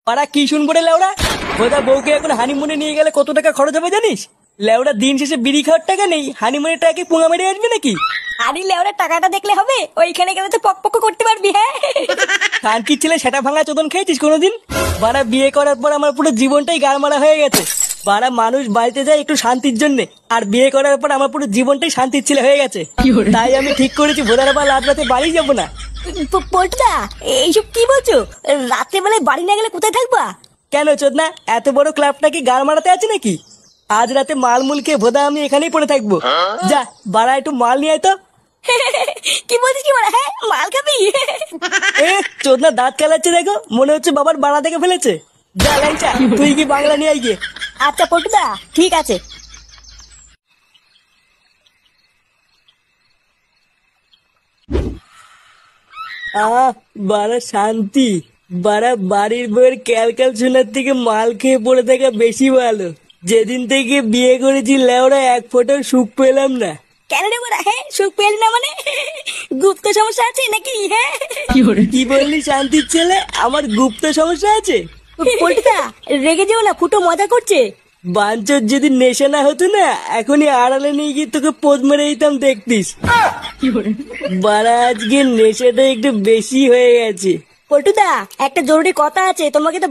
পাড়া কি শুনবো রে লেওড়া? বোধা বউকে এখন হানিমুনে নিয়ে গেলে কত টাকা খরচ হবে জানিস? লেওড়া দিন শেষে বিড়ি খাওয়ার টাকা নেই, হানিমুনের টাকা কি পুঙা মেরে আসবে নাকি? আরে লেওরা টাকাটা দেখলে হবে? ওইখানে গেলে তো পক করতে পারবি। হ্যাঁ কান কি ছেলে সেটা ভাঙা চোদন খেয়েছিস কোনোদিন? বাড়া বিয়ে করার পর আমার পুরো জীবনটাই গাড়মারা হয়ে গেছে। বাড়া মানুষ বাড়িতে যায় একটু শান্তির জন্য, আর বিয়ে করার পর আমার পুরো জীবনটাই শান্তির ছেলে হয়ে গেছে। তাই আমি ঠিক করেছি ভোদার আবার রাত রাতে বাড়ি যাবো না। পল্টুদা, এইসব কি বলছো? রাতে বেলায় বাড়ি না গেলে কোথায় থাকবা? কেন চোদনা, এত বড় ক্লাবটা কি গাড় মারাতে আছে নাকি? আজ রাতে মালমুল খেয়ে ভোদা আমি এখানেই পড়ে থাকবো। যা বাড়া একটু মাল নিয়ে আয় তো। কি বলছিস কি বলা? হ্যাঁ মাল খাবি? এ চোদনা দাঁত কেলাচ্ছে দেখো, মনে হচ্ছে বাবার বাড়া থেকে ফেলেছে। যা ল্যাংচা, তুই কি বাংলা নিয়ে আয় গিয়ে। আচ্ছা পল্টুদা, ঠিক আছে। বাড়া শান্তি। বাড়া বাড়ির বউয়ের ক্যালক্যাল শোনার থেকে মাল খেয়ে পড়ে থাকা বেশি ভালো। যেদিন থেকে বিয়ে করেছি লেওরা এক ফোঁটাও সুখ পেলাম না। কেন রে বলা? হ্যাঁ সুখ পেলি না মানে? গুপ্ত সমস্যা আছে নাকি? হ্যাঁ কি বললি শান্তির ছেলে? আমার গুপ্ত সমস্যা আছে? পল্টুদা রেগে যেও না, ফুটো মজা করছে। বাঞ্চর যদি নেশা না হতো না, এখনই আড়ালে নিয়ে গিয়ে তোকে পোদ মেরে দিতাম দেখতিস। বাড়া আজকে নেশাটা একটু বেশি হয়ে গেছে। পল্টুদা একটা জরুরি কথা আছে, তোমাকে তো